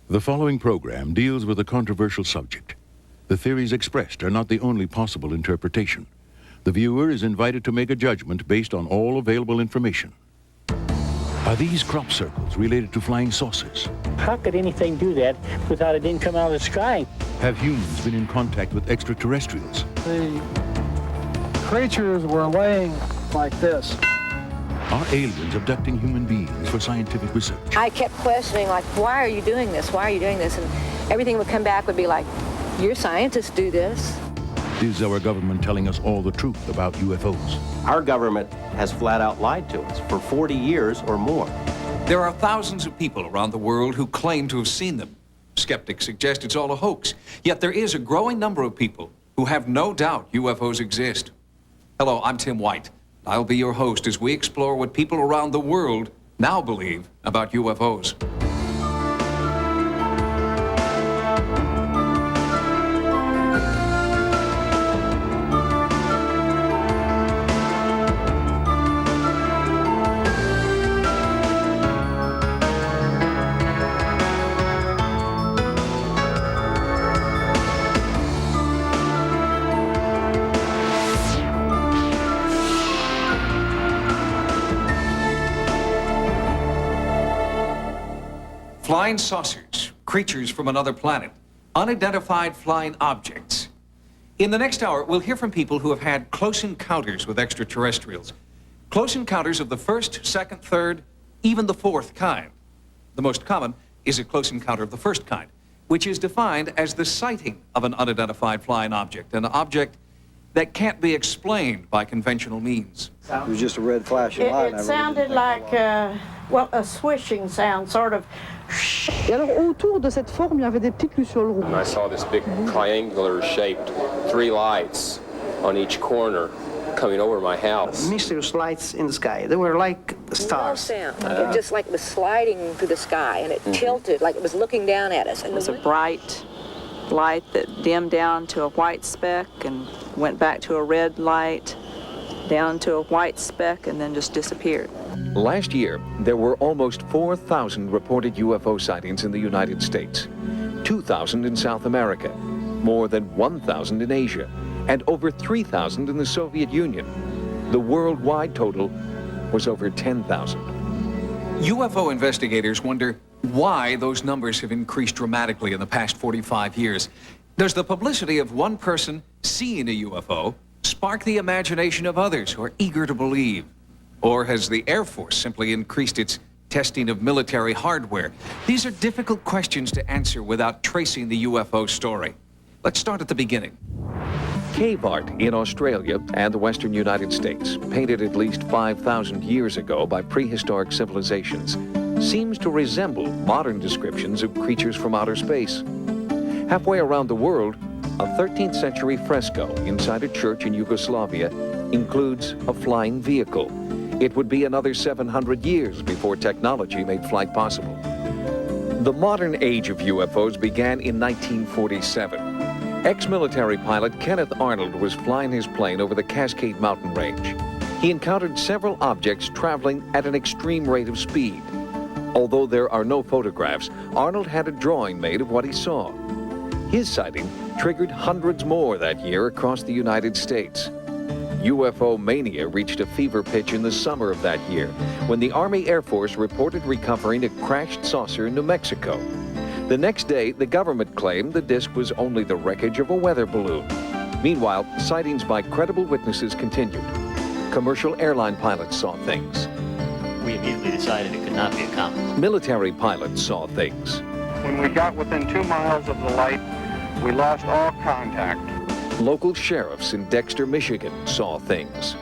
The following program deals with a controversial subject. The theories expressed are not the only possible interpretation. The viewer is invited to make a judgment based on all available information. Are these crop circles related to flying saucers? How could anything do that without it didn't come out of the sky? Have humans been in contact with extraterrestrials? The creatures were laying like this. Are aliens abducting human beings for scientific research? I kept questioning, like, why are you doing this? Why are you doing this? And everything would come back would be like, your scientists do this. Is our government telling us all the truth about UFOs? Our government has flat out lied to us for 40 years or more. There are thousands of people around the world who claim to have seen them. Skeptics suggest it's all a hoax. Yet there is a growing number of people who have no doubt UFOs exist. Hello, I'm Tim White. I'll be your host as we explore what people around the world now believe about UFOs. Flying saucers, creatures from another planet, unidentified flying objects. In the next hour, we'll hear from people who have had close encounters with extraterrestrials. Close encounters of the first, second, third, even the fourth kind. The most common is a close encounter of the first kind, which is defined as the sighting of an unidentified flying object, an object that can't be explained by conventional means. It was just a red flashing light. It sounded like, a swishing sound, sort of. Et alors autour de cette forme, il y avait des petites lucioles rouges. And I saw this big triangular shaped 3 lights on each corner coming over my house. Mysterious lights in the sky. They were like stars. No sound. It just like was sliding through the sky, and it tilted like it was looking down at us. It was a bright light that dimmed down to a white speck and went back to a red light, down to a white speck, and then just disappeared. Last year, there were almost 4,000 reported UFO sightings in the United States, 2,000 in South America, more than 1,000 in Asia, and over 3,000 in the Soviet Union. The worldwide total was over 10,000. UFO investigators wonder why those numbers have increased dramatically in the past 45 years. Does the publicity of one person seeing a UFO spark the imagination of others who are eager to believe? Or has the Air Force simply increased its testing of military hardware? These are difficult questions to answer without tracing the UFO story. Let's start at the beginning. Cave art in Australia and the western United States, painted at least 5,000 years ago by prehistoric civilizations, seems to resemble modern descriptions of creatures from outer space. Halfway around the world, a 13th century fresco inside a church in Yugoslavia includes a flying vehicle. It would be another 700 years before technology made flight possible. The modern age of UFOs began in 1947. Ex-military pilot Kenneth Arnold was flying his plane over the Cascade Mountain Range. He encountered several objects traveling at an extreme rate of speed. Although there are no photographs, Arnold had a drawing made of what he saw. His sighting triggered hundreds more that year across the United States. UFO mania reached a fever pitch in the summer of that year when the Army Air Force reported recovering a crashed saucer in New Mexico. The next day, the government claimed the disc was only the wreckage of a weather balloon. Meanwhile, sightings by credible witnesses continued. Commercial airline pilots saw things. We immediately decided it could not be a comet. Military pilots saw things. When we got within 2 miles of the light, we lost all contact. Local sheriffs in Dexter, Michigan saw things.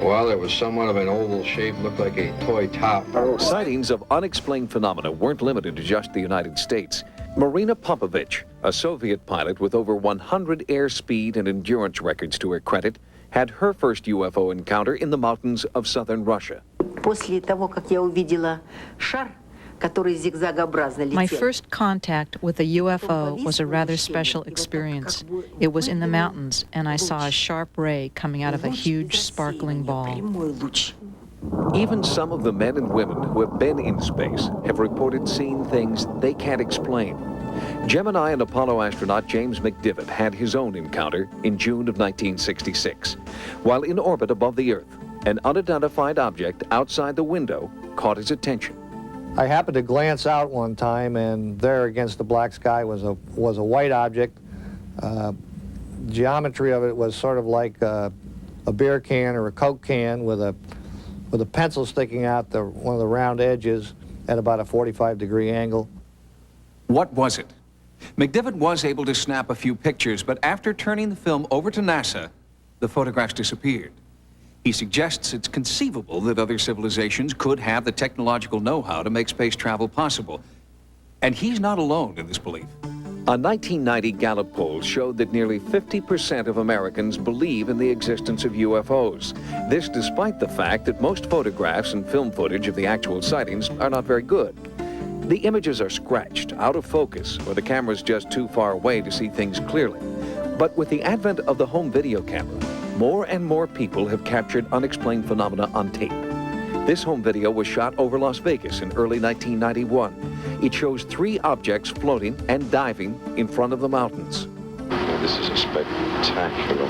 Well, it was somewhat of an oval shape, looked like a toy top. Sightings of unexplained phenomena weren't limited to just the United States. Marina Popovich, a Soviet pilot with over 100 airspeed and endurance records to her credit, had her first UFO encounter in the mountains of southern Russia. После того, как я увидела шар, который зигзагообразно летел. My first contact with a UFO was a rather special experience. It was in the mountains, and I saw a sharp ray coming out of a huge sparkling ball. Even some of the men and women who have been in space have reported seeing things they can't explain. Gemini and Apollo astronaut James McDivitt had his own encounter in June of 1966. While in orbit above the Earth, an unidentified object outside the window caught his attention. I happened to glance out one time, and there against the black sky was a white object. Geometry of it was sort of like a beer can or a Coke can with a pencil sticking out one of the round edges at about a 45-degree angle. What was it? McDivitt was able to snap a few pictures, but after turning the film over to NASA, the photographs disappeared. He suggests it's conceivable that other civilizations could have the technological know-how to make space travel possible. And he's not alone in this belief. A 1990 Gallup poll showed that nearly 50% of Americans believe in the existence of UFOs. This despite the fact that most photographs and film footage of the actual sightings are not very good. The images are scratched, out of focus, or the camera's just too far away to see things clearly. But with the advent of the home video camera, more and more people have captured unexplained phenomena on tape. This home video was shot over Las Vegas in early 1991. It shows 3 objects floating and diving in front of the mountains. Well, this is a spectacular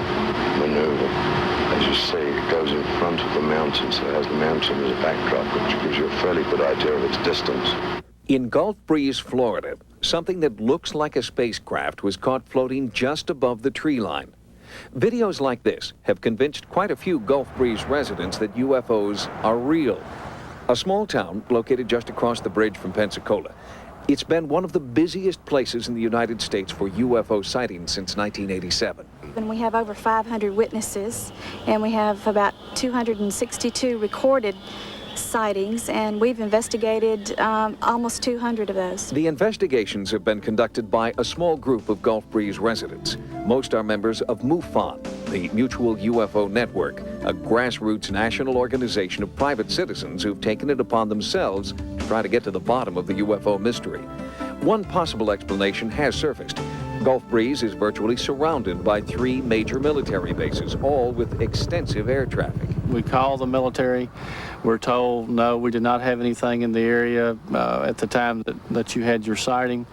maneuver. As you say, it goes in front of the mountains, so it has the mountain as a backdrop, which gives you a fairly good idea of its distance. In Gulf Breeze, Florida, something that looks like a spacecraft was caught floating just above the tree line. Videos like this have convinced quite a few Gulf Breeze residents that UFOs are real. A small town located just across the bridge from Pensacola. It's been one of the busiest places in the United States for UFO sightings since 1987. And we have over 500 witnesses, and we have about 262 recorded sightings, and we've investigated almost 200 of those. The investigations have been conducted by a small group of Gulf Breeze residents. Most are members of MUFON, the Mutual UFO Network, a grassroots national organization of private citizens who've taken it upon themselves to try to get to the bottom of the UFO mystery. One possible explanation has surfaced. Gulf Breeze is virtually surrounded by 3 major military bases, all with extensive air traffic. We call the military. We're told, no, we did not have anything in the area at the time that you had your sighting.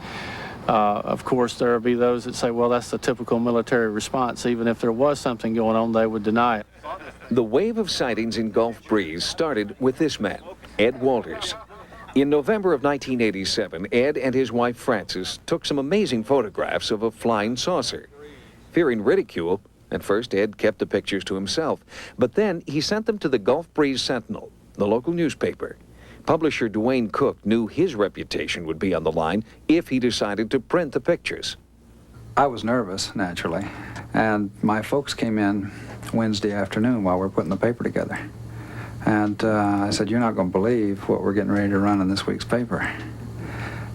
Of course, there will be those that say, well, that's the typical military response. Even if there was something going on, they would deny it. The wave of sightings in Gulf Breeze started with this man, Ed Walters. In November of 1987, Ed and his wife Frances took some amazing photographs of a flying saucer. Fearing ridicule, at first Ed kept the pictures to himself, but then he sent them to the Gulf Breeze Sentinel, the local newspaper. Publisher Dwayne Cook knew his reputation would be on the line if he decided to print the pictures. I was nervous, naturally, and my folks came in Wednesday afternoon while we were putting the paper together. And I said, you're not going to believe what we're getting ready to run in this week's paper.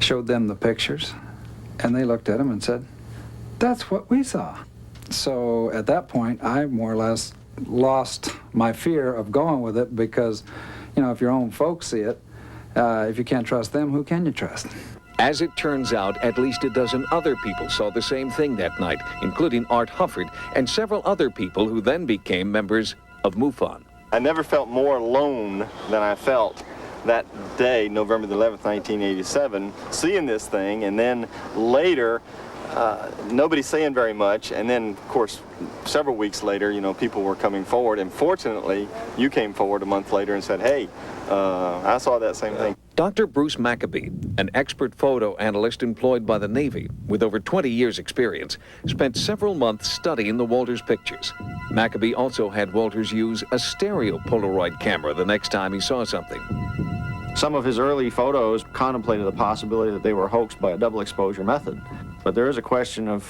Showed them the pictures, and they looked at them and said, that's what we saw. So at that point, I more or less lost my fear of going with it because, you know, if your own folks see it, if you can't trust them, who can you trust? As it turns out, at least a dozen other people saw the same thing that night, including Art Hufford and several other people who then became members of MUFON. I never felt more alone than I felt that day, November the 11th, 1987, seeing this thing, and then later, nobody saying very much, and then, of course, several weeks later, you know, people were coming forward, and fortunately, you came forward a month later and said, hey, I saw that same thing. Dr. Bruce Maccabee, an expert photo analyst employed by the Navy with over 20 years' experience, spent several months studying the Walters pictures. Maccabee also had Walters use a stereo Polaroid camera the next time he saw something. Some of his early photos contemplated the possibility that they were hoaxed by a double exposure method. But there is a question of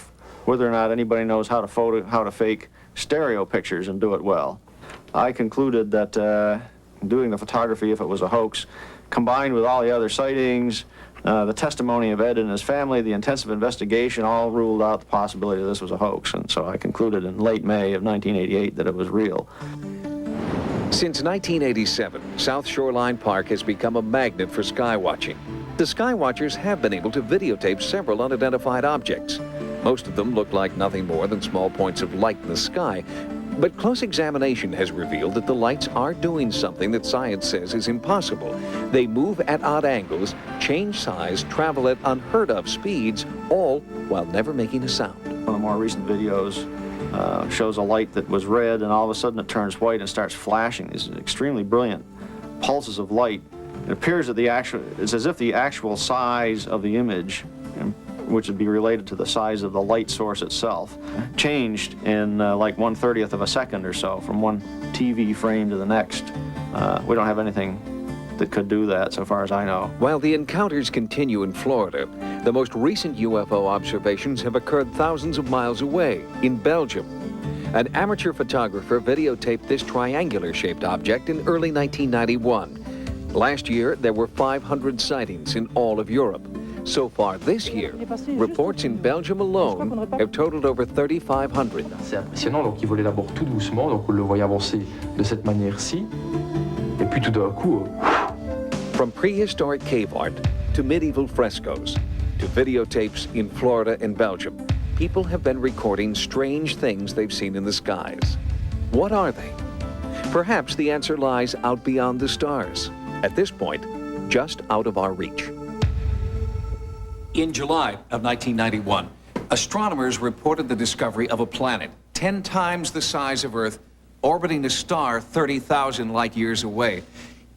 whether or not anybody knows how to fake stereo pictures and do it well. I concluded that doing the photography, if it was a hoax, combined with all the other sightings, the testimony of Ed and his family, the intensive investigation, all ruled out the possibility that this was a hoax. And so I concluded in late May of 1988 that it was real. Since 1987, South Shoreline Park has become a magnet for skywatching. The skywatchers have been able to videotape several unidentified objects. Most of them look like nothing more than small points of light in the sky, But close examination has revealed that the lights are doing something that science says is impossible. They move at odd angles, change size, travel at unheard of speeds, all while never making a sound. One of the more recent videos shows a light that was red, and all of a sudden it turns white and starts flashing. These extremely brilliant pulses of light. It appears that it's as if the actual size of the image, which would be related to the size of the light source itself, changed in like 1/30th of a second or so, from one TV frame to the next. We don't have anything that could do that, so far as I know. While the encounters continue in Florida, the most recent UFO observations have occurred thousands of miles away, in Belgium. An amateur photographer videotaped this triangular-shaped object in early 1991. Last year, there were 500 sightings in all of Europe. So far this year, reports in Belgium alone have totaled over 3,500. C'est impressionnant, donc il volait d'abord tout doucement, donc on le voyait avancer de cette manière-ci, et puis tout d'un coup... From prehistoric cave art to medieval frescoes to videotapes in Florida and Belgium, people have been recording strange things they've seen in the skies. What are they? Perhaps the answer lies out beyond the stars. At this point, just out of our reach. In July of 1991, astronomers reported the discovery of a planet 10 times the size of Earth, orbiting a star 30,000 light years away.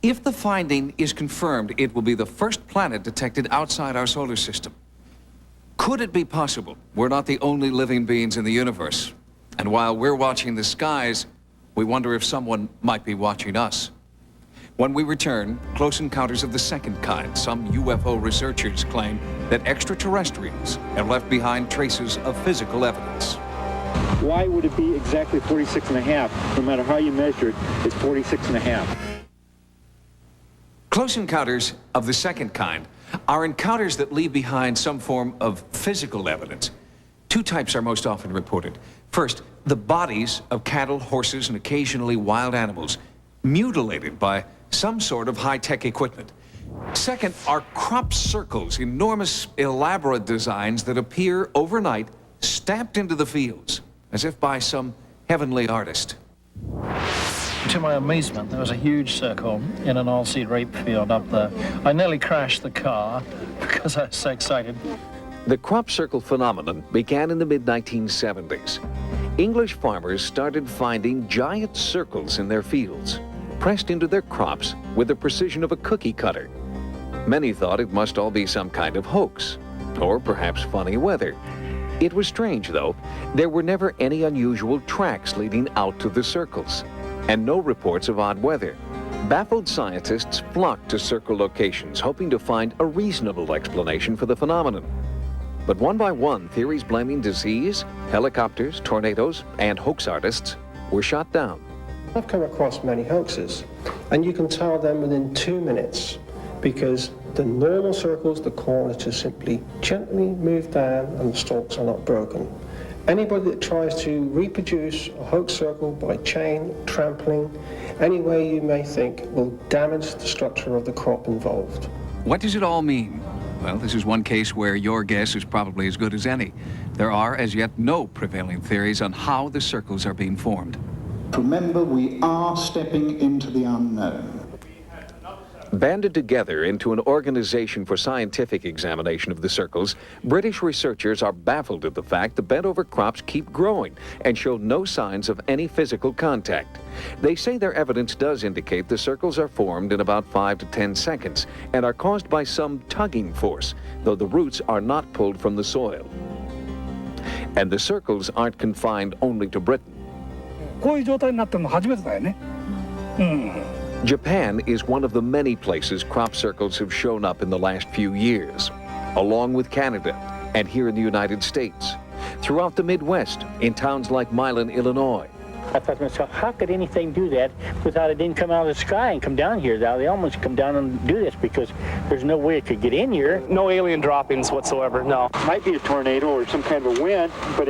If the finding is confirmed, it will be the first planet detected outside our solar system. Could it be possible we're not the only living beings in the universe? And while we're watching the skies, we wonder if someone might be watching us. When we return, close encounters of the second kind. Some UFO researchers claim that extraterrestrials have left behind traces of physical evidence. Why would it be exactly 46.5? No matter how you measure it, it's 46.5. Close encounters of the second kind are encounters that leave behind some form of physical evidence. Two types are most often reported. First, the bodies of cattle, horses, and occasionally wild animals, mutilated by some sort of high-tech equipment. Second are crop circles, enormous, elaborate designs that appear overnight, stamped into the fields, as if by some heavenly artist. To my amazement, there was a huge circle in an oilseed rape field up there. I nearly crashed the car because I was so excited. The crop circle phenomenon began in the mid-1970s. English farmers started finding giant circles in their fields, pressed into their crops with the precision of a cookie cutter. Many thought it must all be some kind of hoax, or perhaps funny weather. It was strange, though. There were never any unusual tracks leading out to the circles, and no reports of odd weather. Baffled scientists flocked to circle locations, hoping to find a reasonable explanation for the phenomenon. But one by one, theories blaming disease, helicopters, tornadoes, and hoax artists were shot down. I've come across many hoaxes, and you can tell them within 2 minutes, because the normal circles, the corners just simply gently move down and the stalks are not broken. Anybody that tries to reproduce a hoax circle by chain, trampling, any way you may think, will damage the structure of the crop involved. What does it all mean? Well, this is one case where your guess is probably as good as any. There are, as yet, no prevailing theories on how the circles are being formed. Remember, we are stepping into the unknown. Banded together into an organization for scientific examination of the circles, British researchers are baffled at the fact the bent-over crops keep growing and show no signs of any physical contact. They say their evidence does indicate the circles are formed in about 5 to 10 seconds and are caused by some tugging force, though the roots are not pulled from the soil. And the circles aren't confined only to Britain. Japan is one of the many places crop circles have shown up in the last few years, along with Canada and here in the United States, throughout the Midwest, in towns like Milan, Illinois. I thought to myself, how could anything do that without it didn't come out of the sky and come down here? Now, they almost come down and do this because there's no way it could get in here. No alien droppings whatsoever, no. It might be a tornado or some kind of a wind, but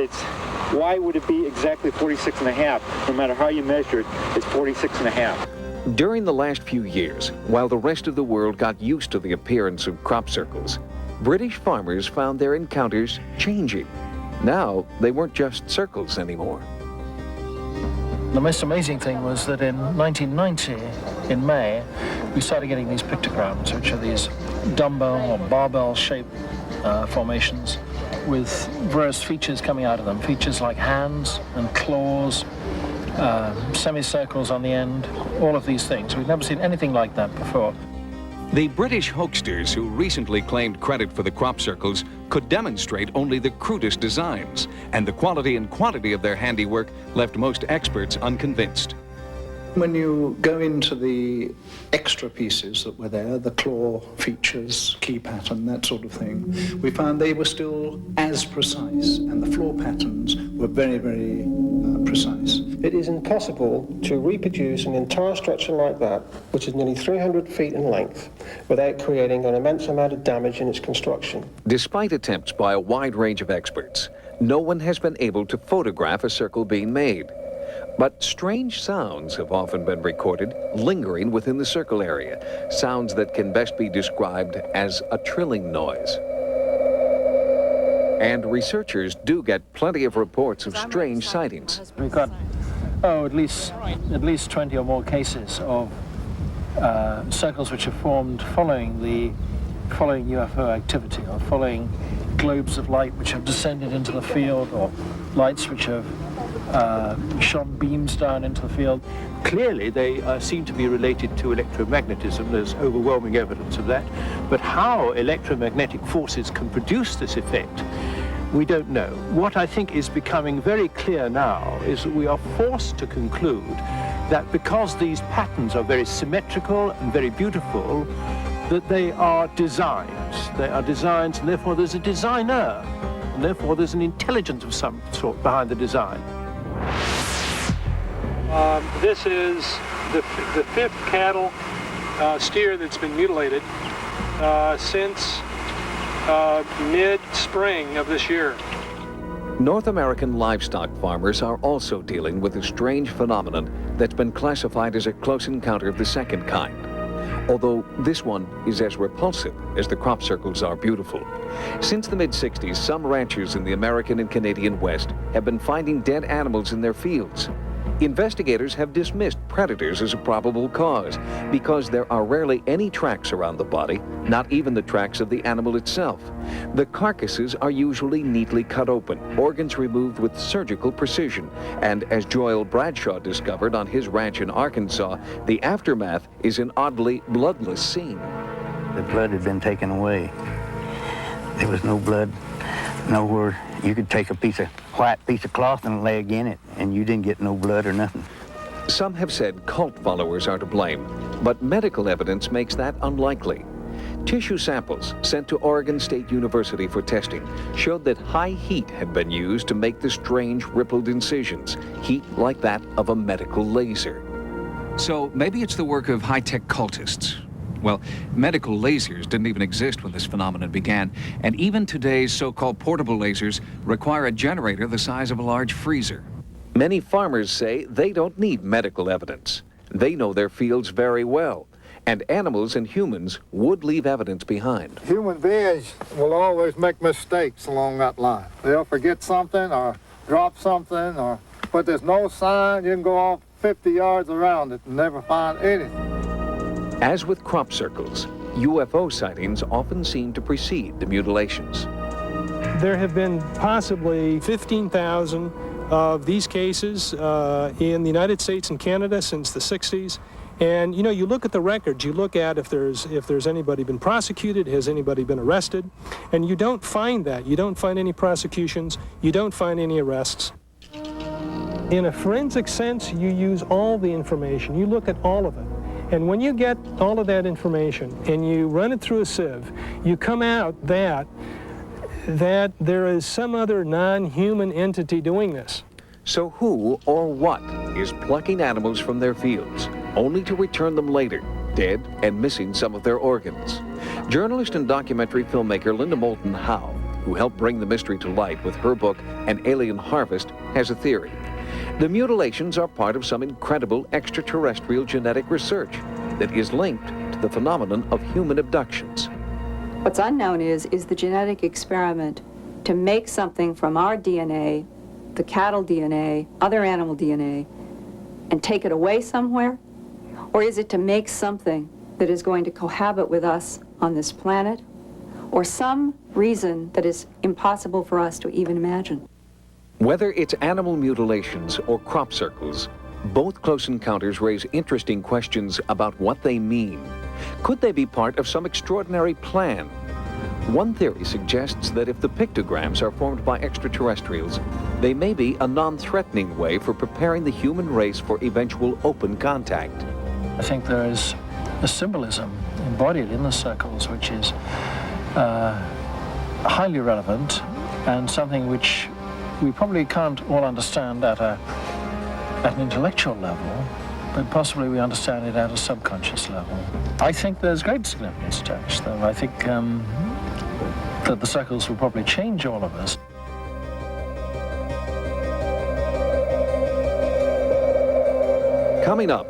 why would it be exactly 46.5? No matter how you measure it, it's 46.5. During the last few years, while the rest of the world got used to the appearance of crop circles, British farmers found their encounters changing. Now, they weren't just circles anymore. The most amazing thing was that in 1990, in May, we started getting these pictograms, which are these dumbbell or barbell-shaped formations with various features coming out of them. Features like hands and claws, semicircles on the end, all of these things. We've never seen anything like that before. The British hoaxsters who recently claimed credit for the crop circles could demonstrate only the crudest designs, and the quality and quantity of their handiwork left most experts unconvinced. When you go into the extra pieces that were there, the claw features, key pattern, that sort of thing, we found they were still as precise, and the floor patterns were very, very precise. It is impossible to reproduce an entire structure like that, which is nearly 300 feet in length, without creating an immense amount of damage in its construction. Despite attempts by a wide range of experts, no one has been able to photograph a circle being made. But strange sounds have often been recorded lingering within the circle area, sounds that can best be described as a trilling noise. And researchers do get plenty of reports of strange sightings. We've got, at least 20 or more cases of circles which have formed following UFO activity, or following globes of light which have descended into the field, or lights which have shone beams down into the field. Clearly, they seem to be related to electromagnetism. There's overwhelming evidence of that. But how electromagnetic forces can produce this effect, we don't know. What I think is becoming very clear now is that we are forced to conclude that because these patterns are very symmetrical and very beautiful, that they are designs. They are designs, and therefore there's a designer, and therefore there's an intelligence of some sort behind the design. This is the fifth cattle steer that's been mutilated since mid-spring of this year. North American livestock farmers are also dealing with a strange phenomenon that's been classified as a close encounter of the second kind. Although this one is as repulsive as the crop circles are beautiful. Since the mid-60s, some ranchers in the American and Canadian West have been finding dead animals in their fields. Investigators have dismissed predators as a probable cause because there are rarely any tracks around the body, not even the tracks of the animal itself. The carcasses are usually neatly cut open, organs removed with surgical precision, and as Joel Bradshaw discovered on his ranch in Arkansas, the aftermath is an oddly bloodless scene. The blood had been taken away. There was no blood nowhere. You could take a white piece of cloth and lay in it, and you didn't get no blood or nothing. Some have said cult followers are to blame, but medical evidence makes that unlikely. Tissue samples sent to Oregon State University for testing showed that high heat had been used to make the strange rippled incisions, heat like that of a medical laser. So maybe it's the work of high-tech cultists. Well, medical lasers didn't even exist when this phenomenon began, and even today's so-called portable lasers require a generator the size of a large freezer. Many farmers say they don't need medical evidence. They know their fields very well, and animals and humans would leave evidence behind. Human beings will always make mistakes along that line. They'll forget something or drop something, but there's no sign. You can go off 50 yards around it and never find anything. As with crop circles, UFO sightings often seem to precede the mutilations. There have been possibly 15,000 of these cases in the United States and Canada since the 60s. And you know, you look at the records, you look at if there's anybody been prosecuted, has anybody been arrested, and you don't find that. You don't find any prosecutions, you don't find any arrests. In a forensic sense, you use all the information, you look at all of it. And when you get all of that information and you run it through a sieve, you come out that there is some other non-human entity doing this. So who or what is plucking animals from their fields, only to return them later, dead and missing some of their organs? Journalist and documentary filmmaker Linda Moulton Howe, who helped bring the mystery to light with her book, An Alien Harvest, has a theory. The mutilations are part of some incredible extraterrestrial genetic research that is linked to the phenomenon of human abductions. What's unknown is the genetic experiment to make something from our DNA, the cattle DNA, other animal DNA, and take it away somewhere? Or is it to make something that is going to cohabit with us on this planet? Or some reason that is impossible for us to even imagine? Whether it's animal mutilations or crop circles, both close encounters raise interesting questions about what they mean. Could they be part of some extraordinary plan? One theory suggests that if the pictograms are formed by extraterrestrials, they may be a non-threatening way for preparing the human race for eventual open contact. I think there is a symbolism embodied in the circles which is highly relevant and something which we probably can't all understand at an intellectual level, but possibly we understand it at a subconscious level. I think there's great significance attached, though. I think that the circles will probably change all of us. Coming up,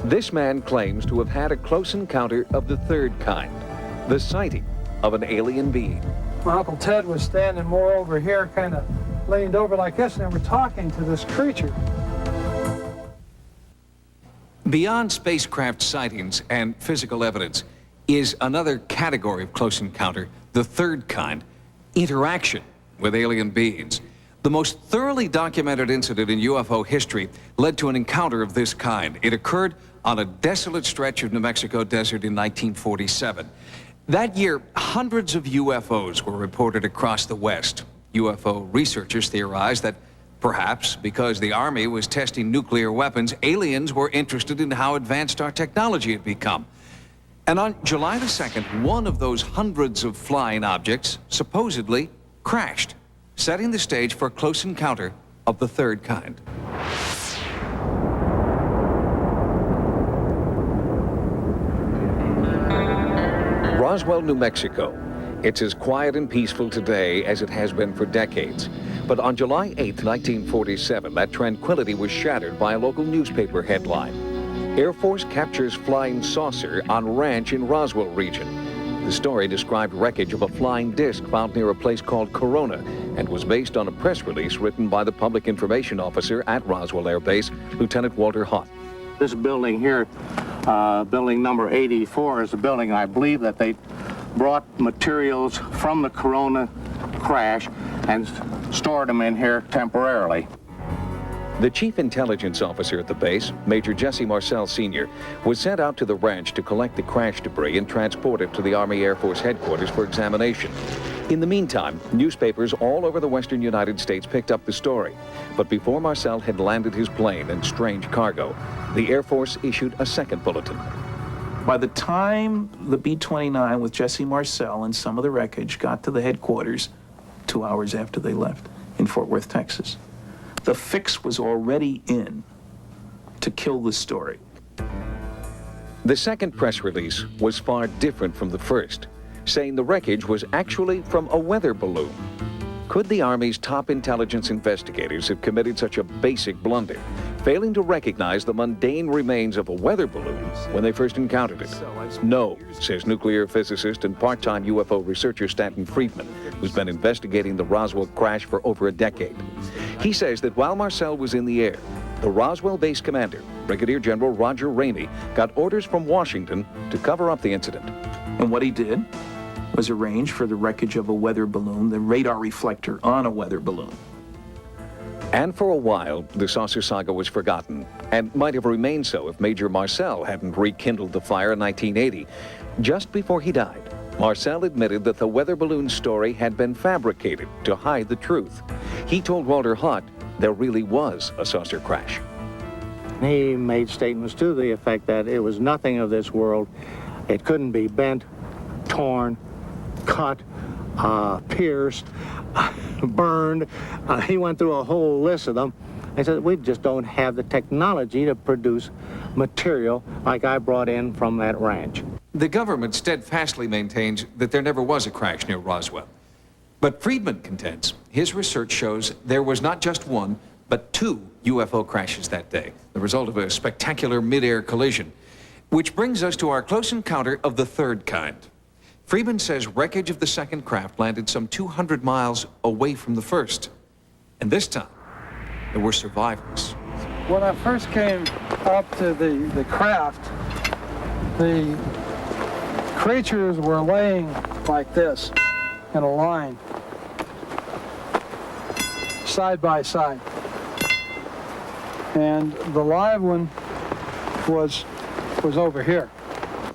this man claims to have had a close encounter of the third kind, the sighting of an alien being. My Uncle Ted was standing more over here, kind of leaned over like this, and we're talking to this creature. Beyond spacecraft sightings and physical evidence is another category of close encounter, the third kind, interaction with alien beings. The most thoroughly documented incident in UFO history led to an encounter of this kind. It occurred on a desolate stretch of New Mexico desert in 1947. That year, hundreds of UFOs were reported across the West. UFO researchers theorized that perhaps because the Army was testing nuclear weapons, aliens were interested in how advanced our technology had become. And on July the 2nd, one of those hundreds of flying objects supposedly crashed, setting the stage for a close encounter of the third kind. Roswell, New Mexico. It's as quiet and peaceful today as it has been for decades. But on July 8, 1947, that tranquility was shattered by a local newspaper headline. Air Force captures flying saucer on ranch in Roswell region. The story described wreckage of a flying disc found near a place called Corona and was based on a press release written by the public information officer at Roswell Air Base, Lieutenant Walter Hott. This building here, building number 84, is a building I believe that they brought materials from the Corona crash and stored them in here temporarily. The chief intelligence officer at the base, Major Jesse Marcel Sr., was sent out to the ranch to collect the crash debris and transport it to the Army Air Force headquarters for examination. In the meantime, newspapers all over the western United States picked up the story. But before Marcel had landed his plane and strange cargo, the Air Force issued a second bulletin. By the time the B-29 with Jesse Marcel and some of the wreckage got to the headquarters 2 hours after they left in Fort Worth, Texas, the fix was already in to kill the story. The second press release was far different from the first, saying the wreckage was actually from a weather balloon. Could the Army's top intelligence investigators have committed such a basic blunder, failing to recognize the mundane remains of a weather balloon when they first encountered it? No, says nuclear physicist and part-time UFO researcher Stanton Friedman, who's been investigating the Roswell crash for over a decade. He says that while Marcel was in the air, the Roswell base commander, Brigadier General Roger Ramey, got orders from Washington to cover up the incident. And what he did was arrange for the wreckage of a weather balloon, the radar reflector on a weather balloon. And for a while, the saucer saga was forgotten, and might have remained so if Major Marcel hadn't rekindled the fire in 1980. Just before he died, Marcel admitted that the weather balloon story had been fabricated to hide the truth. He told Walter Hott there really was a saucer crash. He made statements to the effect that it was nothing of this world. It couldn't be bent, torn, cut, pierced, burned. He went through a whole list of them. He said, we just don't have the technology to produce material like I brought in from that ranch. The government steadfastly maintains that there never was a crash near Roswell. But Friedman contends his research shows there was not just one, but two UFO crashes that day, the result of a spectacular mid-air collision. Which brings us to our close encounter of the third kind. Friedman says wreckage of the second craft landed some 200 miles away from the first. And this time, there were survivors. When I first came up to the craft, the creatures were laying like this in a line, side by side. And the live one was over here.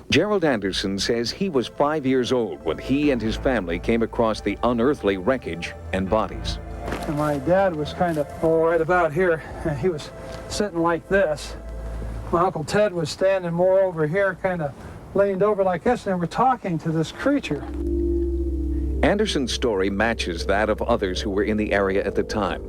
Gerald Anderson says he was 5 years old when he and his family came across the unearthly wreckage and bodies. And my dad was kind of right about here, and he was sitting like this. My Uncle Ted was standing more over here, kind of leaned over like this, and they were talking to this creature. Anderson's story matches that of others who were in the area at the time.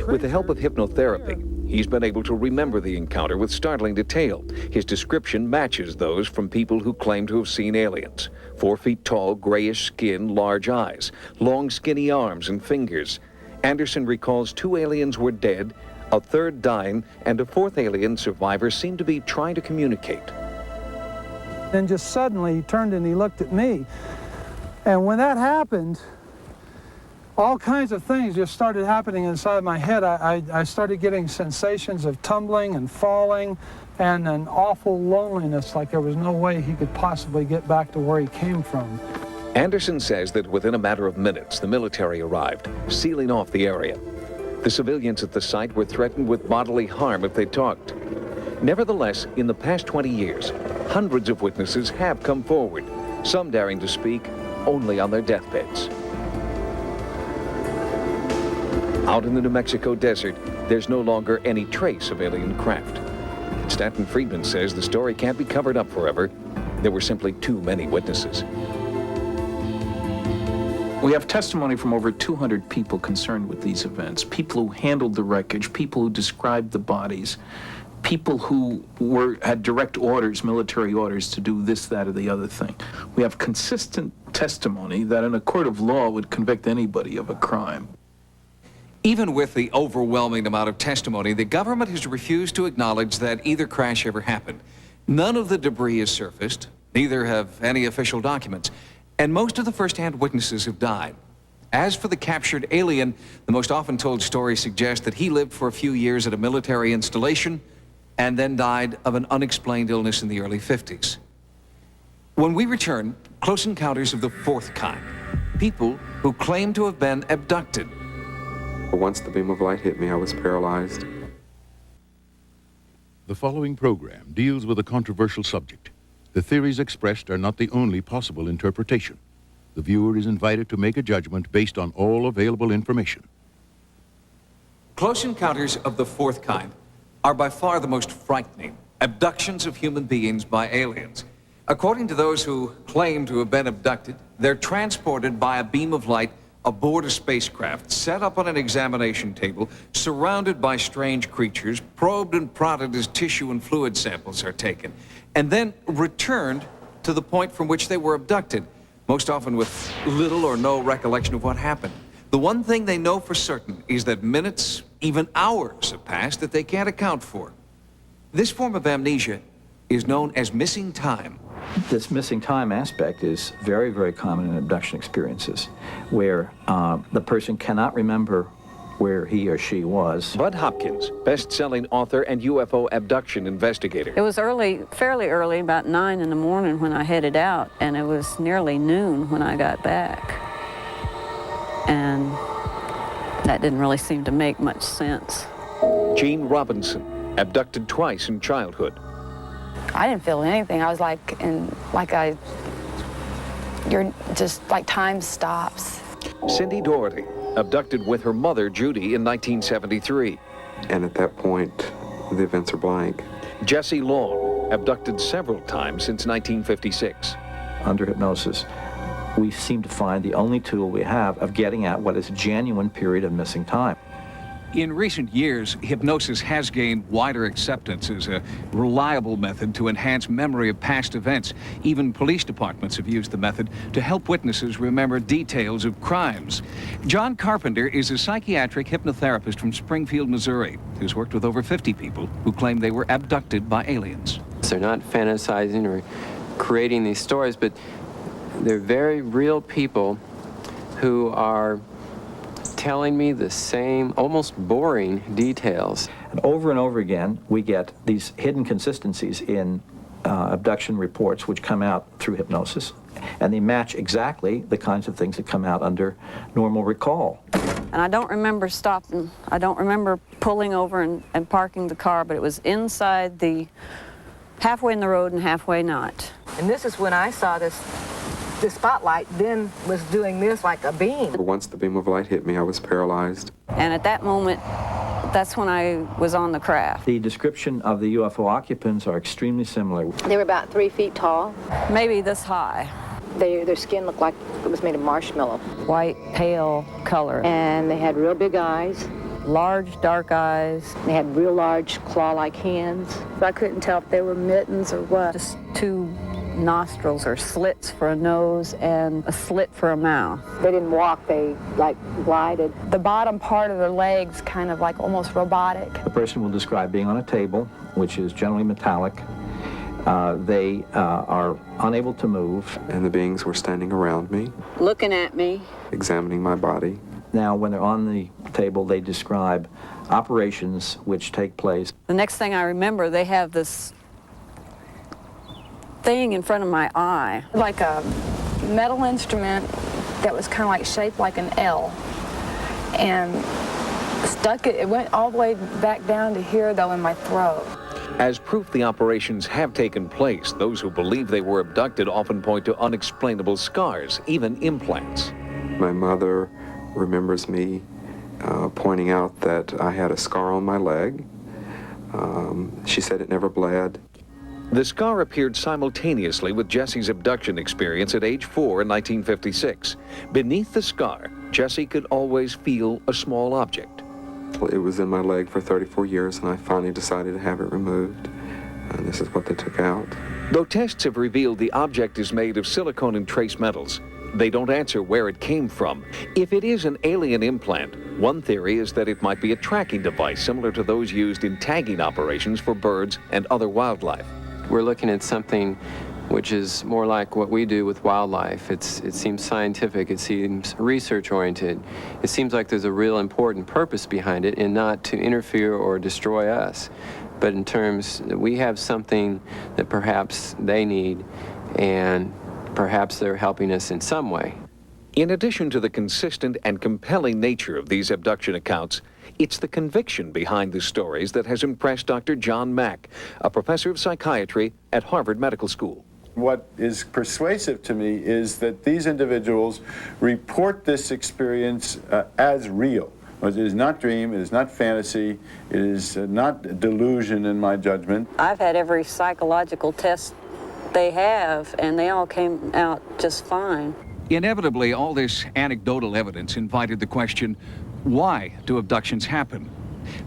With the help of hypnotherapy, he's been able to remember the encounter with startling detail. His description matches those from people who claim to have seen aliens. 4 feet tall, grayish skin, large eyes, long skinny arms and fingers. Anderson recalls 2 aliens were dead, a third dying, and a 4th alien survivor seemed to be trying to communicate. Then just suddenly he turned and he looked at me. And when that happened, all kinds of things just started happening inside my head. I started getting sensations of tumbling and falling and an awful loneliness, like there was no way he could possibly get back to where he came from. Anderson says that within a matter of minutes, the military arrived, sealing off the area. The civilians at the site were threatened with bodily harm if they talked. Nevertheless, in the past 20 years, hundreds of witnesses have come forward, some daring to speak only on their deathbeds. Out in the New Mexico desert, there's no longer any trace of alien craft. Stanton Friedman says the story can't be covered up forever. There were simply too many witnesses. We have testimony from over 200 people concerned with these events, people who handled the wreckage, people who described the bodies, people who had direct orders, military orders, to do this, that, or the other thing. We have consistent testimony that in a court of law would convict anybody of a crime. Even with the overwhelming amount of testimony, the government has refused to acknowledge that either crash ever happened. None of the debris has surfaced, neither have any official documents, and most of the first-hand witnesses have died. As for the captured alien, the most often told story suggests that he lived for a few years at a military installation and then died of an unexplained illness in the early 50s. When we return, close encounters of the 4th kind, people who claim to have been abducted. Once the beam of light hit me, I was paralyzed. The following program deals with a controversial subject. The theories expressed are not the only possible interpretation. The viewer is invited to make a judgment based on all available information. Close encounters of the 4th kind are by far the most frightening abductions of human beings by aliens. According to those who claim to have been abducted, they're transported by a beam of light aboard a spacecraft, set up on an examination table, surrounded by strange creatures, probed and prodded as tissue and fluid samples are taken, and then returned to the point from which they were abducted, most often with little or no recollection of what happened. The one thing they know for certain is that minutes, even hours, have passed that they can't account for. This form of amnesia is known as missing time. This missing time aspect is very, very common in abduction experiences, where the person cannot remember where he or she was. Bud Hopkins, best-selling author and UFO abduction investigator. It was early, fairly early, about 9 in the morning when I headed out, and it was nearly noon when I got back. And that didn't really seem to make much sense. Jean Robinson, abducted twice in childhood. I didn't feel anything. I was you're just like time stops. Cindy Doherty, abducted with her mother, Judy, in 1973. And at that point, the events are blank. Jesse Long, abducted several times since 1956. Under hypnosis, we seem to find the only tool we have of getting at what is a genuine period of missing time. In recent years, hypnosis has gained wider acceptance as a reliable method to enhance memory of past events. Even police departments have used the method to help witnesses remember details of crimes. John Carpenter is a psychiatric hypnotherapist from Springfield, Missouri, who's worked with over 50 people who claim they were abducted by aliens. They're not fantasizing or creating these stories, but they're very real people who are telling me the same, almost boring details. Over and over again, we get these hidden consistencies in abduction reports which come out through hypnosis, and they match exactly the kinds of things that come out under normal recall. And I don't remember stopping. I don't remember pulling over and parking the car, but it was inside the, halfway in the road and halfway not. And this is when I saw this spotlight then was doing this like a beam. Once the beam of light hit me, I was paralyzed. And at that moment, that's when I was on the craft. The description of the UFO occupants are extremely similar. They were about 3 feet tall. Maybe this high. Their skin looked like it was made of marshmallow. White, pale color. And they had real big eyes. Large, dark eyes. They had real large claw-like hands. I couldn't tell if they were mittens or what. Just two nostrils or slits for a nose and a slit for a mouth. They didn't walk, they like glided. The bottom part of their legs kind of like almost robotic. The person will describe being on a table, which is generally metallic. They are unable to move. And the beings were standing around me, looking at me, examining my body. Now, when they're on the table, they describe operations which take place. The next thing I remember, they have this thing in front of my eye. Like a metal instrument that was kind of like shaped like an L. And stuck it went all the way back down to here, though, in my throat. As proof the operations have taken place, those who believe they were abducted often point to unexplainable scars, even implants. My mother remembers me pointing out that I had a scar on my leg. She said it never bled. The scar appeared simultaneously with Jesse's abduction experience at age 4 in 1956. Beneath the scar, Jesse could always feel a small object. It was in my leg for 34 years, and I finally decided to have it removed. And this is what they took out. Though tests have revealed the object is made of silicone and trace metals, they don't answer where it came from. If it is an alien implant, one theory is that it might be a tracking device similar to those used in tagging operations for birds and other wildlife. We're looking at something which is more like what we do with wildlife. It seems scientific, it seems research-oriented. It seems like there's a real important purpose behind it, and not to interfere or destroy us, but in terms that we have something that perhaps they need, and perhaps they're helping us in some way. In addition to the consistent and compelling nature of these abduction accounts, it's the conviction behind the stories that has impressed Dr. John Mack, a professor of psychiatry at Harvard Medical School. What is persuasive to me is that these individuals report this experience as real. It is not dream, it is not fantasy, it is not delusion in my judgment. I've had every psychological test they have, and they all came out just fine. Inevitably, all this anecdotal evidence invited the question, why do abductions happen?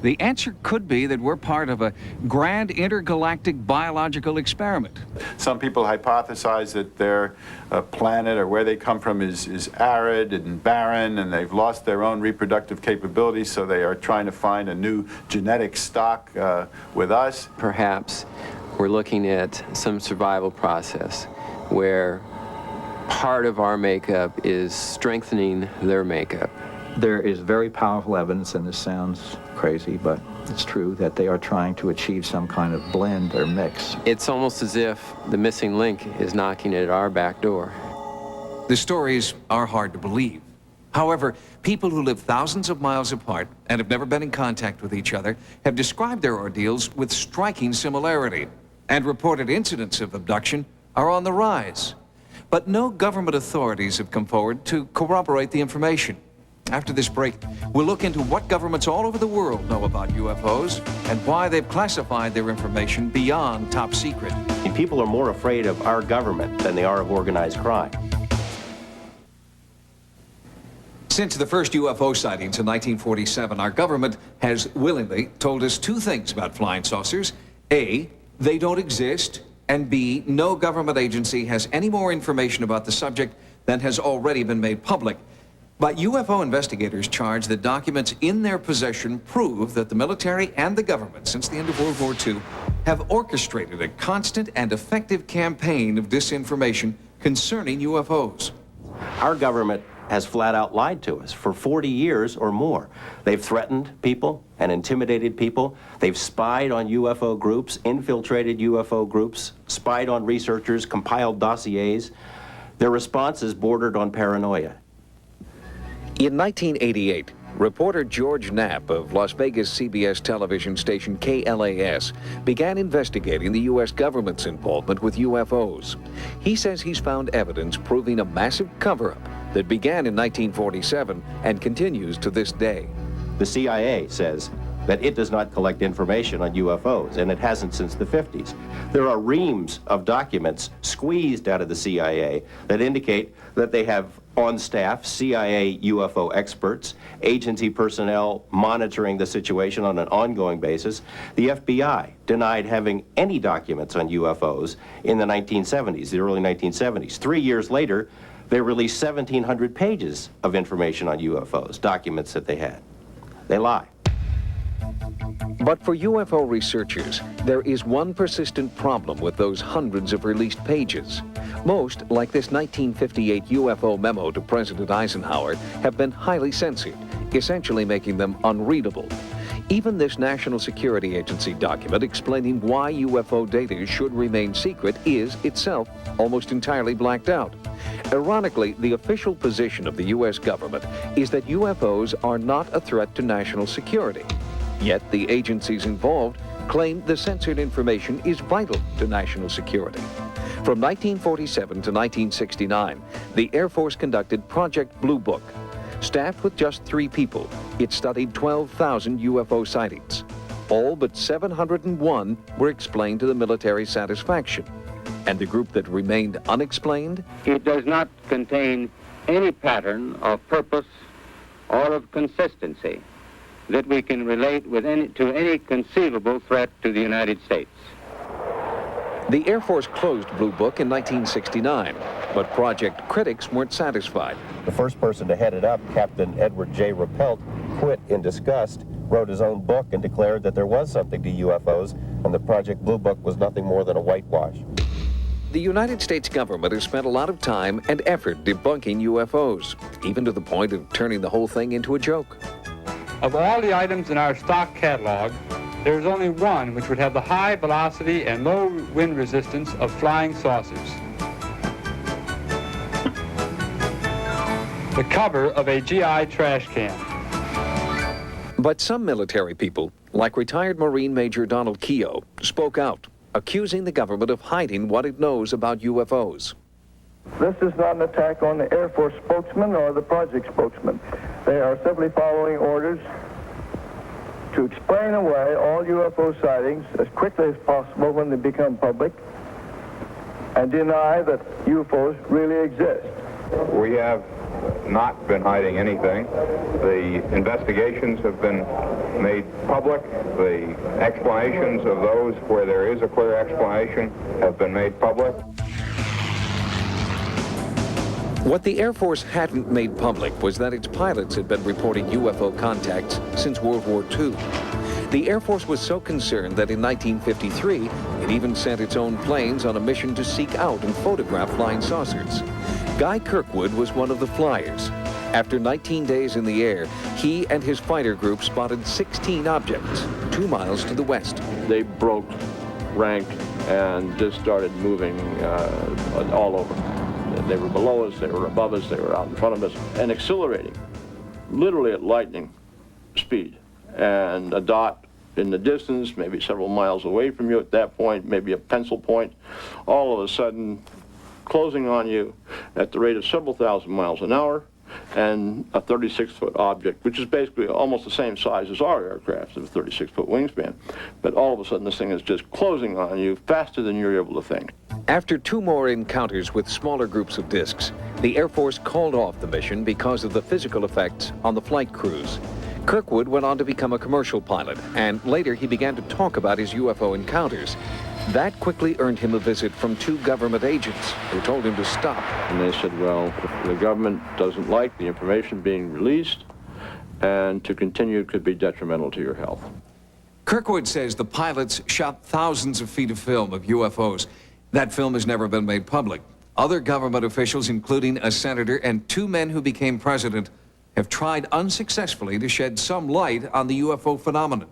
The answer could be that we're part of a grand intergalactic biological experiment. Some people hypothesize that their planet or where they come from is arid and barren, and they've lost their own reproductive capabilities, so they are trying to find a new genetic stock with us. Perhaps we're looking at some survival process where part of our makeup is strengthening their makeup. There is very powerful evidence, and this sounds crazy, but it's true, that they are trying to achieve some kind of blend or mix. It's almost as if the missing link is knocking at our back door. The stories are hard to believe. However, people who live thousands of miles apart and have never been in contact with each other have described their ordeals with striking similarity, and reported incidents of abduction are on the rise. But no government authorities have come forward to corroborate the information. After this break, we'll look into what governments all over the world know about UFOs and why they've classified their information beyond top secret. People are more afraid of our government than they are of organized crime. Since the first UFO sightings in 1947, our government has willingly told us two things about flying saucers. A, they don't exist, and B, no government agency has any more information about the subject than has already been made public. But UFO investigators charge that documents in their possession prove that the military and the government, since the end of World War II, have orchestrated a constant and effective campaign of disinformation concerning UFOs. Our government has flat out lied to us for 40 years or more. They've threatened people and intimidated people. They've spied on UFO groups, infiltrated UFO groups, spied on researchers, compiled dossiers. Their responses bordered on paranoia. In 1988, reporter George Knapp of Las Vegas CBS television station KLAS began investigating the U.S. government's involvement with UFOs. He says he's found evidence proving a massive cover-up that began in 1947 and continues to this day. The CIA says that it does not collect information on UFOs, and it hasn't since the 50s. There are reams of documents squeezed out of the CIA that indicate that they have on staff CIA UFO experts, agency personnel monitoring the situation on an ongoing basis. The FBI denied having any documents on UFOs in the 1970s, the early 1970s. 3 years later, they released 1,700 pages of information on UFOs, documents that they had. They lie. But for UFO researchers, there is one persistent problem with those hundreds of released pages. Most, like this 1958 UFO memo to President Eisenhower, have been highly censored, essentially making them unreadable. Even this National Security Agency document explaining why UFO data should remain secret is itself almost entirely blacked out. Ironically, the official position of the U.S. government is that UFOs are not a threat to national security. Yet the agencies involved claim the censored information is vital to national security. From 1947 to 1969, the Air Force conducted Project Blue Book. Staffed with just 3 people, it studied 12,000 UFO sightings. All but 701 were explained to the military's satisfaction. And the group that remained unexplained? It does not contain any pattern of purpose or of consistency that we can relate with to any conceivable threat to the United States. The Air Force closed Blue Book in 1969, but project critics weren't satisfied. The first person to head it up, Captain Edward J. Rappelt, quit in disgust, wrote his own book, and declared that there was something to UFOs, and the Project Blue Book was nothing more than a whitewash. The United States government has spent a lot of time and effort debunking UFOs, even to the point of turning the whole thing into a joke. Of all the items in our stock catalog, there is only one which would have the high velocity and low wind resistance of flying saucers. The cover of a GI trash can. But some military people, like retired Marine Major Donald Keogh, spoke out, accusing the government of hiding what it knows about UFOs. This is not an attack on the Air Force spokesman or the project spokesman. They are simply following orders to explain away all UFO sightings as quickly as possible when they become public and deny that UFOs really exist. We have not been hiding anything. The investigations have been made public. The explanations of those where there is a clear explanation have been made public. What the Air Force hadn't made public was that its pilots had been reporting UFO contacts since World War II. The Air Force was so concerned that in 1953, it even sent its own planes on a mission to seek out and photograph flying saucers. Guy Kirkwood was one of the flyers. After 19 days in the air, he and his fighter group spotted 16 objects, 2 miles to the west. They broke rank and just started moving all over. They were below us, they were above us, they were out in front of us, and accelerating, literally at lightning speed. And a dot in the distance, maybe several miles away from you at that point, maybe a pencil point, all of a sudden closing on you at the rate of several thousand miles an hour, and a 36-foot object, which is basically almost the same size as our aircraft, of a 36-foot wingspan. But all of a sudden, this thing is just closing on you faster than you're able to think. After 2 more encounters with smaller groups of discs, the Air Force called off the mission because of the physical effects on the flight crews. Kirkwood went on to become a commercial pilot, and later he began to talk about his UFO encounters. That quickly earned him a visit from 2 government agents who told him to stop. And they said, well, the government doesn't like the information being released, and to continue could be detrimental to your health. Kirkwood says the pilots shot thousands of feet of film of UFOs. That film has never been made public. Other government officials, including a senator and 2 men who became president, have tried unsuccessfully to shed some light on the UFO phenomenon.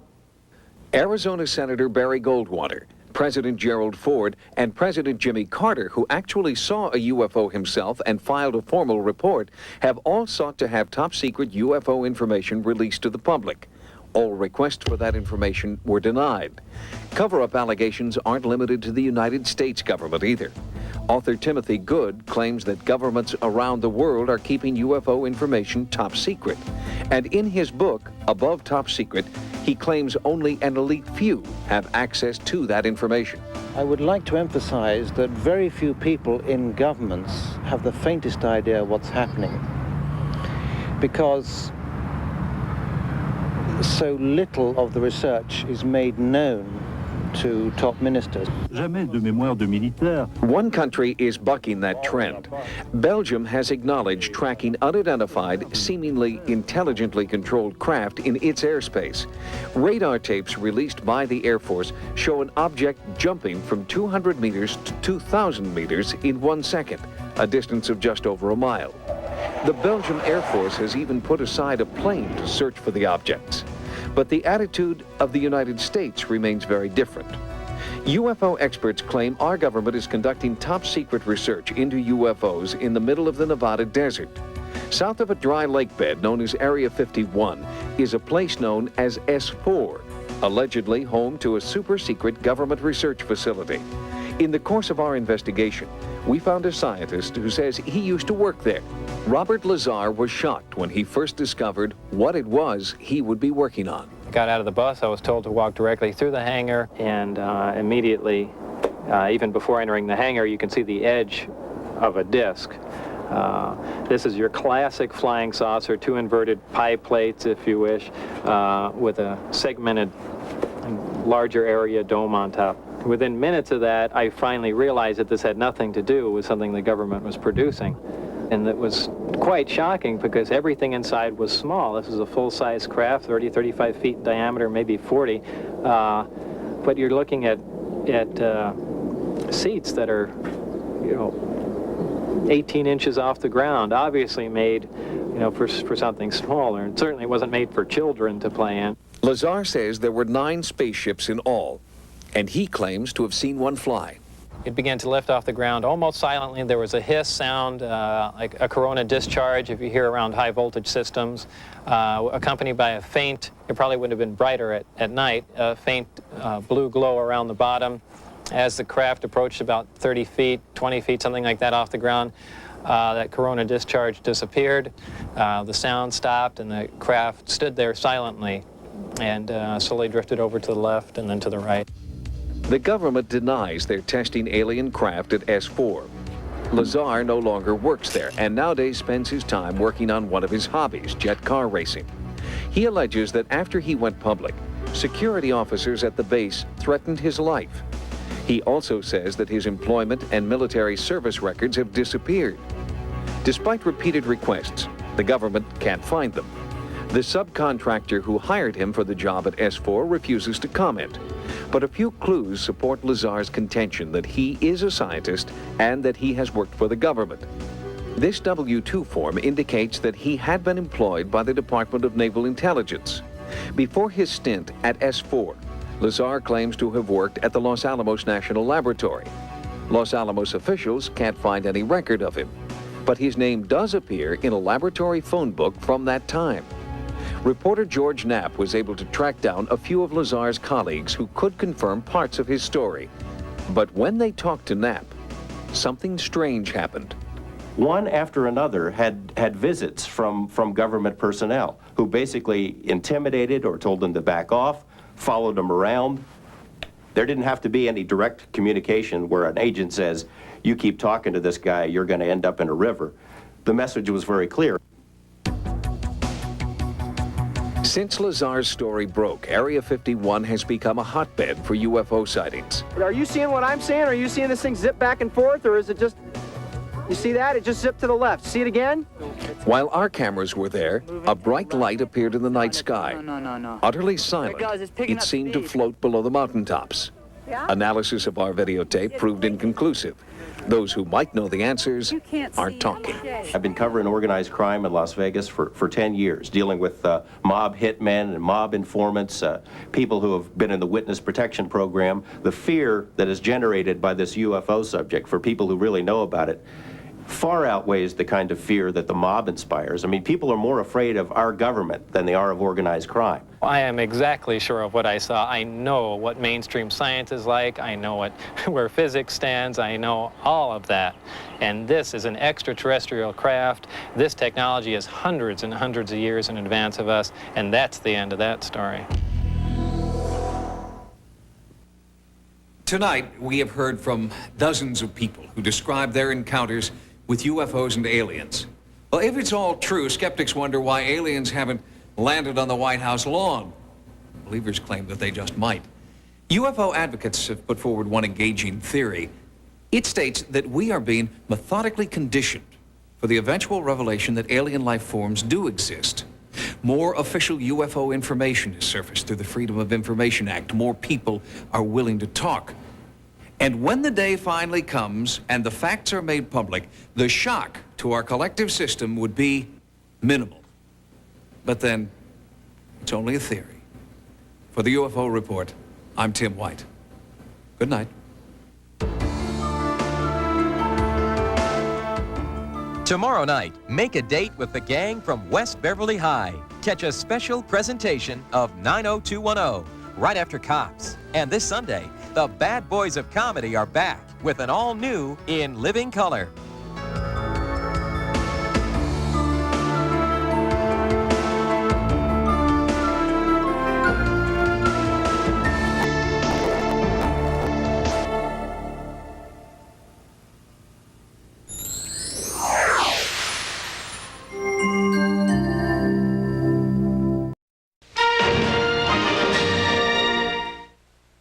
Arizona Senator Barry Goldwater, President Gerald Ford, and President Jimmy Carter, who actually saw a UFO himself and filed a formal report, have all sought to have top-secret UFO information released to the public. All requests for that information were denied. Cover-up allegations aren't limited to the United States government either. Author Timothy Good claims that governments around the world are keeping UFO information top secret. And in his book, Above Top Secret, he claims only an elite few have access to that information. I would like to emphasize that very few people in governments have the faintest idea what's happening, because so little of the research is made known to top ministers. One country is bucking that trend. Belgium has acknowledged tracking unidentified, seemingly intelligently controlled craft in its airspace. Radar tapes released by the Air Force show an object jumping from 200 meters to 2,000 meters in 1 second, a distance of just over a mile. The Belgian Air Force has even put aside a plane to search for the objects. But the attitude of the United States remains very different. UFO experts claim our government is conducting top-secret research into UFOs in the middle of the Nevada desert. South of a dry lake bed known as Area 51 is a place known as S4, allegedly home to a super-secret government research facility. In the course of our investigation, we found a scientist who says he used to work there. Robert Lazar was shocked when he first discovered what it was he would be working on. I got out of the bus, I was told to walk directly through the hangar, and immediately, even before entering the hangar, you can see the edge of a disc. This is your classic flying saucer, 2 inverted pie plates, if you wish, with a segmented larger area dome on top. Within minutes of that, I finally realized that this had nothing to do with something the government was producing. And it was quite shocking because everything inside was small. This is a full-size craft, 30, 35 feet in diameter, maybe 40. But you're looking at seats that are, 18 inches off the ground, obviously made, for something smaller. And certainly wasn't made for children to play in. Lazar says there were 9 spaceships in all, and he claims to have seen one fly. It began to lift off the ground almost silently. There was a hiss sound, like a corona discharge, if you hear around high voltage systems, accompanied by a faint, it probably would have been brighter at night, a faint blue glow around the bottom. As the craft approached about 30 feet, 20 feet, something like that off the ground, that corona discharge disappeared. The sound stopped and the craft stood there silently and slowly drifted over to the left and then to the right. The government denies they're testing alien craft at S4. Lazar no longer works there and nowadays spends his time working on one of his hobbies, jet car racing. He alleges that after he went public, security officers at the base threatened his life. He also says that his employment and military service records have disappeared. Despite repeated requests, the government can't find them. The subcontractor who hired him for the job at S4 refuses to comment. But a few clues support Lazar's contention that he is a scientist and that he has worked for the government. This W-2 form indicates that he had been employed by the Department of Naval Intelligence. Before his stint at S4, Lazar claims to have worked at the Los Alamos National Laboratory. Los Alamos officials can't find any record of him, but his name does appear in a laboratory phone book from that time. Reporter George Knapp was able to track down a few of Lazar's colleagues who could confirm parts of his story. But when they talked to Knapp, something strange happened. One after another had visits from government personnel who basically intimidated or told them to back off, followed them around. There didn't have to be any direct communication where an agent says, you keep talking to this guy, you're going to end up in a river. The message was very clear. Since Lazar's story broke, Area 51 has become a hotbed for UFO sightings. Are you seeing what I'm seeing? Are you seeing this thing zip back and forth, or is it just, you see that? It just zipped to the left. See it again? While our cameras were there, a bright light appeared in the night sky. No. Utterly silent, it seemed to float below the mountaintops. Analysis of our videotape proved inconclusive. Those who might know the answers aren't talking. I've been covering organized crime in Las Vegas for 10 years, dealing with mob hitmen and mob informants, people who have been in the witness protection program. The fear that is generated by this UFO subject for people who really know about it far outweighs the kind of fear that the mob inspires. I mean, people are more afraid of our government than they are of organized crime. I am exactly sure of what I saw. I know what mainstream science is like. I know where physics stands. I know all of that. And this is an extraterrestrial craft. This technology is hundreds and hundreds of years in advance of us, and that's the end of that story. Tonight, we have heard from dozens of people who describe their encounters with UFOs and aliens. Well, if it's all true, skeptics wonder why aliens haven't landed on the White House lawn. Believers claim that they just might. UFO advocates have put forward one engaging theory. It states that we are being methodically conditioned for the eventual revelation that alien life forms do exist. More official UFO information has surfaced through the Freedom of Information Act. More people are willing to talk. And when the day finally comes and the facts are made public, the shock to our collective system would be minimal. But then, it's only a theory. For the UFO Report, I'm Tim White. Good night. Tomorrow night, make a date with the gang from West Beverly High. Catch a special presentation of 90210 right after Cops. And this Sunday, the bad boys of comedy are back with an all-new In Living Color.